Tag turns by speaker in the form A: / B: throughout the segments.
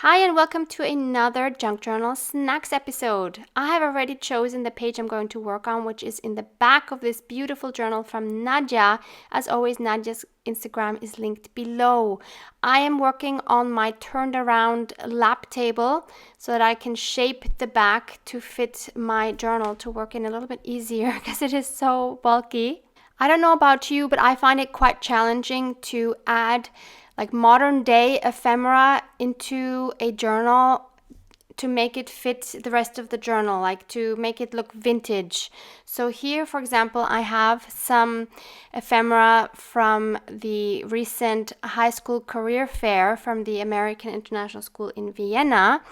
A: Hi and welcome to another Junk Journal Snacks episode. I have already chosen the page I'm going to work on, which is in the back of this beautiful journal from Nadia. As always, Nadia's Instagram is linked below. I am working on my turned around lap table so that I can shape the back to fit my journal to work in a little bit easier because it is so bulky. I don't know about you, but I find it quite challenging to add like modern day ephemera into a journal to make it fit the rest of the journal, like to make it look vintage. So here, for example, I have some ephemera from the recent high school career fair from the American International School in Vienna.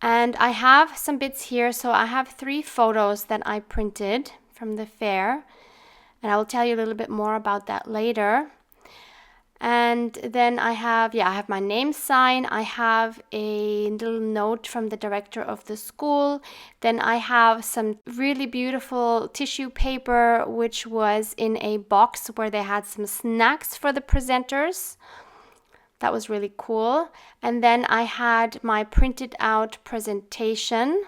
A: And I have some bits here. So I have 3 photos that I printed from the fair. And I will tell you a little bit more about that later. And then I have my name sign. I have a little note from the director of the school. Then I have some really beautiful tissue paper, which was in a box where they had some snacks for the presenters. That was really cool. And then I had my printed out presentation.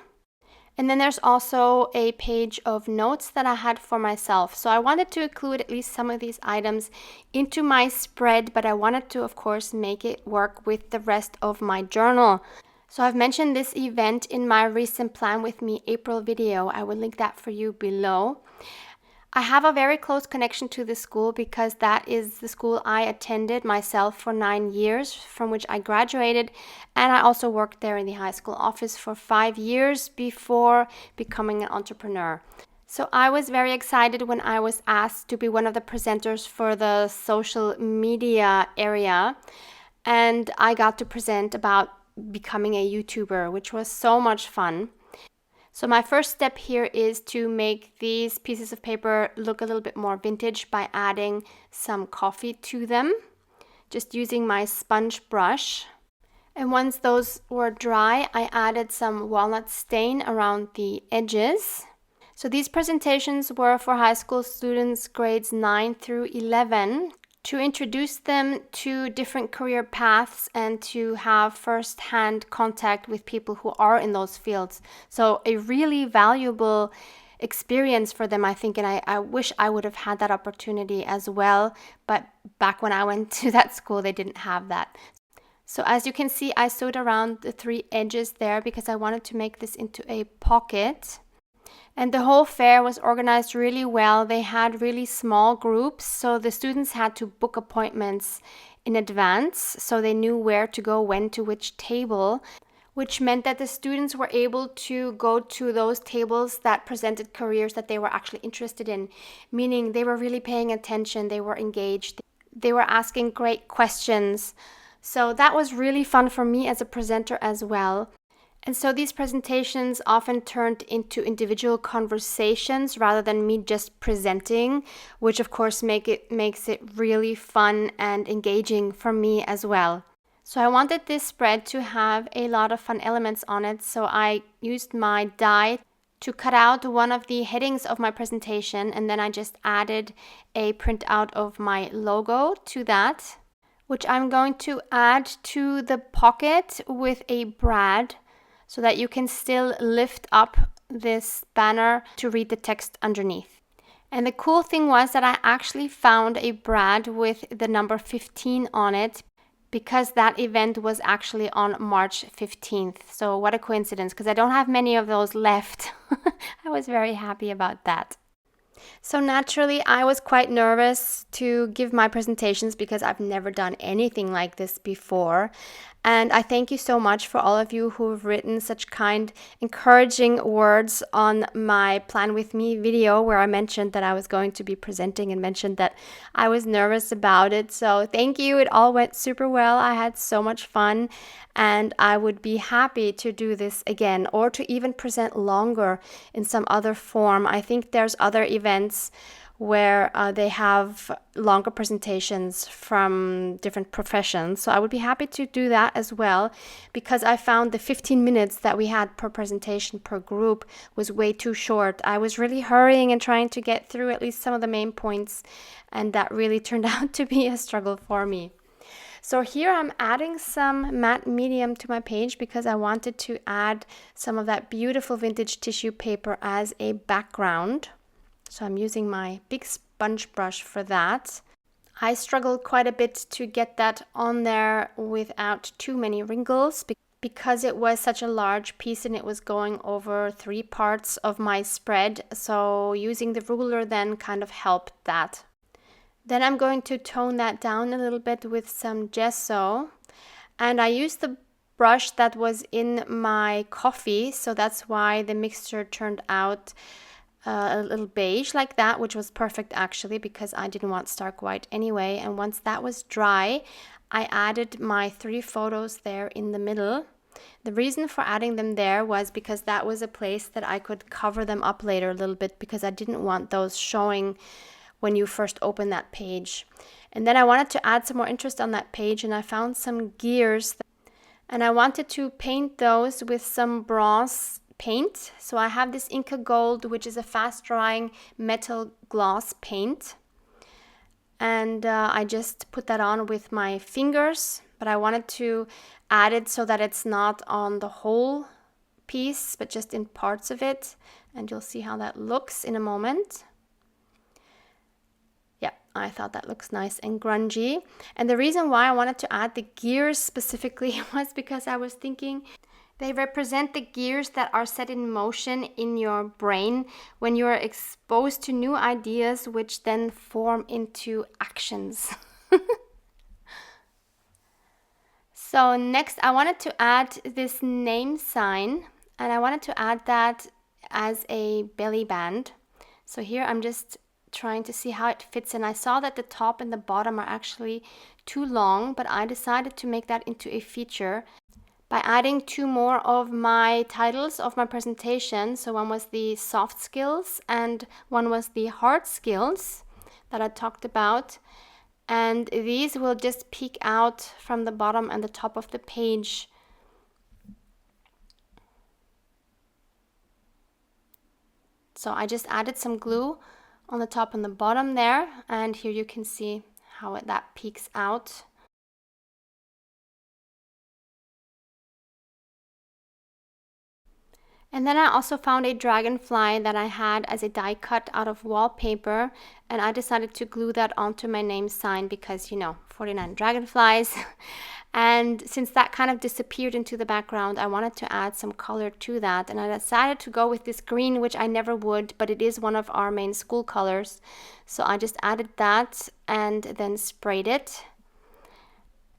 A: And then there's also a page of notes that I had for myself. So I wanted to include at least some of these items into my spread, but I wanted to, of course, make it work with the rest of my journal. So I've mentioned this event in my recent Plan With Me April video. I will link that for you below. I have a very close connection to the school because that is the school I attended myself for 9 years, from which I graduated, and I also worked there in the high school office for 5 years before becoming an entrepreneur. So I was very excited when I was asked to be one of the presenters for the social media area, and I got to present about becoming a YouTuber, which was so much fun. So my first step here is to make these pieces of paper look a little bit more vintage by adding some coffee to them, just using my sponge brush. And once those were dry, I added some walnut stain around the edges. So these presentations were for high school students grades 9 through 11, to introduce them to different career paths and to have first-hand contact with people who are in those fields. So a really valuable experience for them, I think, and I wish I would have had that opportunity as well. But back when I went to that school, they didn't have that. So as you can see, I sewed around the 3 edges there because I wanted to make this into a pocket. And the whole fair was organized really well. They had really small groups, so the students had to book appointments in advance so they knew where to go, when, to which table, which meant that the students were able to go to those tables that presented careers that they were actually interested in, meaning they were really paying attention, they were engaged, they were asking great questions. So that was really fun for me as a presenter as well. And so these presentations often turned into individual conversations rather than me just presenting, which of course makes it really fun and engaging for me as well. So I wanted this spread to have a lot of fun elements on it, so I used my die to cut out one of the headings of my presentation, and then I just added a printout of my logo to that, which I'm going to add to the pocket with a brad, so that you can still lift up this banner to read the text underneath. And the cool thing was that I actually found a brad with the number 15 on it because that event was actually on March 15th. So what a coincidence, because I don't have many of those left. I was very happy about that. So naturally, I was quite nervous to give my presentations because I've never done anything like this before. And I thank you so much for all of you who have written such kind, encouraging words on my Plan With Me video where I mentioned that I was going to be presenting and mentioned that I was nervous about it. So thank you. It all went super well. I had so much fun and I would be happy to do this again or to even present longer in some other form. I think there's other events where they have longer presentations from different professions. So I would be happy to do that as well, because I found the 15 minutes that we had per presentation per group was way too short. I was really hurrying and trying to get through at least some of the main points, and that really turned out to be a struggle for me. So here I'm adding some matte medium to my page because I wanted to add some of that beautiful vintage tissue paper as a background. So I'm using my big sponge brush for that. I struggled quite a bit to get that on there without too many wrinkles because it was such a large piece and it was going over 3 parts of my spread. So using the ruler then kind of helped that. Then I'm going to tone that down a little bit with some gesso. And I used the brush that was in my coffee, so that's why the mixture turned out a little beige like that, which was perfect actually because I didn't want stark white anyway. And once that was dry, I added my 3 photos there in the middle. The reason for adding them there was because that was a place that I could cover them up later a little bit because I didn't want those showing when you first open that page. And then I wanted to add some more interest on that page, and I found some gears and I wanted to paint those with some bronze paint. So I have this Inca Gold, which is a fast drying metal gloss paint, and I just put that on with my fingers, but I wanted to add it so that it's not on the whole piece but just in parts of it, and you'll see how that looks in a moment. Yeah, I thought that looks nice and grungy. And the reason why I wanted to add the gears specifically was because I was thinking they represent the gears that are set in motion in your brain when you are exposed to new ideas, which then form into actions. So next I wanted to add this name sign, and I wanted to add that as a belly band. So here I'm just trying to see how it fits, and I saw that the top and the bottom are actually too long, but I decided to make that into a feature by adding 2 more of my titles of my presentation. So one was the soft skills and one was the hard skills that I talked about. And these will just peek out from the bottom and the top of the page. So I just added some glue on the top and the bottom there, and here you can see how that peeks out. And then I also found a dragonfly that I had as a die cut out of wallpaper, and I decided to glue that onto my name sign because, you know, 49 dragonflies. And since that kind of disappeared into the background, I wanted to add some color to that, and I decided to go with this green, which I never would, but it is one of our main school colors. So I just added that and then sprayed it.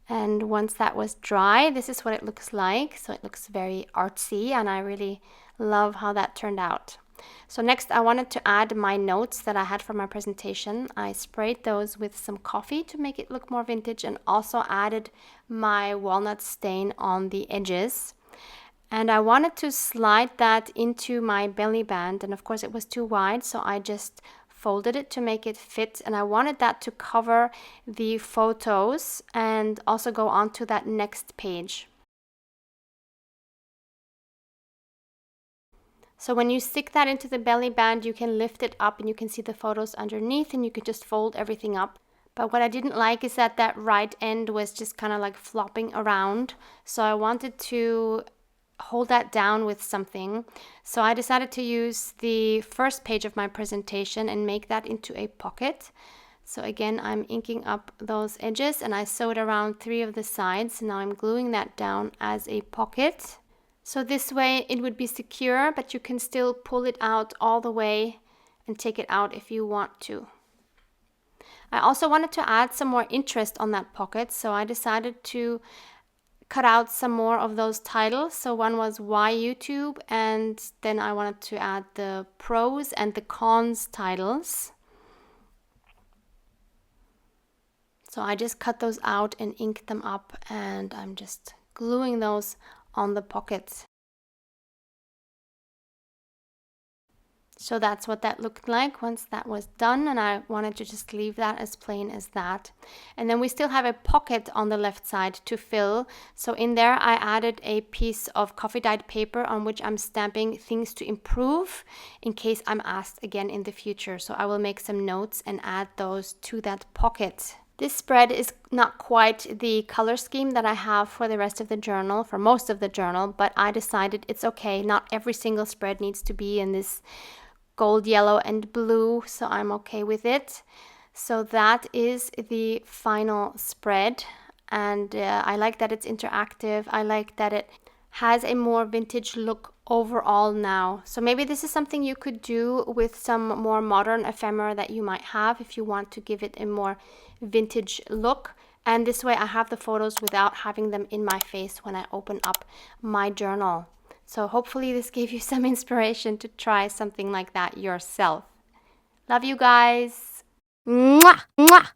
A: And once that was dry, this is what it looks like. So it looks very artsy, and I really love how that turned out. So next I wanted to add my notes that I had for my presentation. I sprayed those with some coffee to make it look more vintage, and also added my walnut stain on the edges. And I wanted to slide that into my belly band, and of course it was too wide, so I just folded it to make it fit, and I wanted that to cover the photos and also go on to that next page. So when you stick that into the belly band, you can lift it up and you can see the photos underneath, and you can just fold everything up. But what I didn't like is that that right end was just kind of like flopping around. So I wanted to hold that down with something. So I decided to use the first page of my presentation and make that into a pocket. So again, I'm inking up those edges, and I sewed around 3 of the sides. Now I'm gluing that down as a pocket. So this way it would be secure, but you can still pull it out all the way and take it out if you want to. I also wanted to add some more interest on that pocket, so I decided to cut out some more of those titles. So one was why YouTube, and then I wanted to add the pros and the cons titles. So I just cut those out and inked them up, and I'm just gluing those on the pockets. So that's what that looked like once that was done, and I wanted to just leave that as plain as that. And then we still have a pocket on the left side to fill. So in there I added a piece of coffee dyed paper on which I'm stamping things to improve in case I'm asked again in the future. So I will make some notes and add those to that pocket. This spread is not quite the color scheme that I have for the rest of the journal, for most of the journal, but I decided it's okay. Not every single spread needs to be in this gold, yellow, and blue, so I'm okay with it. So that is the final spread, and I like that it's interactive. I like that it has a more vintage look overall now. So maybe this is something you could do with some more modern ephemera that you might have if you want to give it a more vintage look. And this way I have the photos without having them in my face when I open up my journal. So hopefully this gave you some inspiration to try something like that yourself. Love you guys. Mwah! Mwah!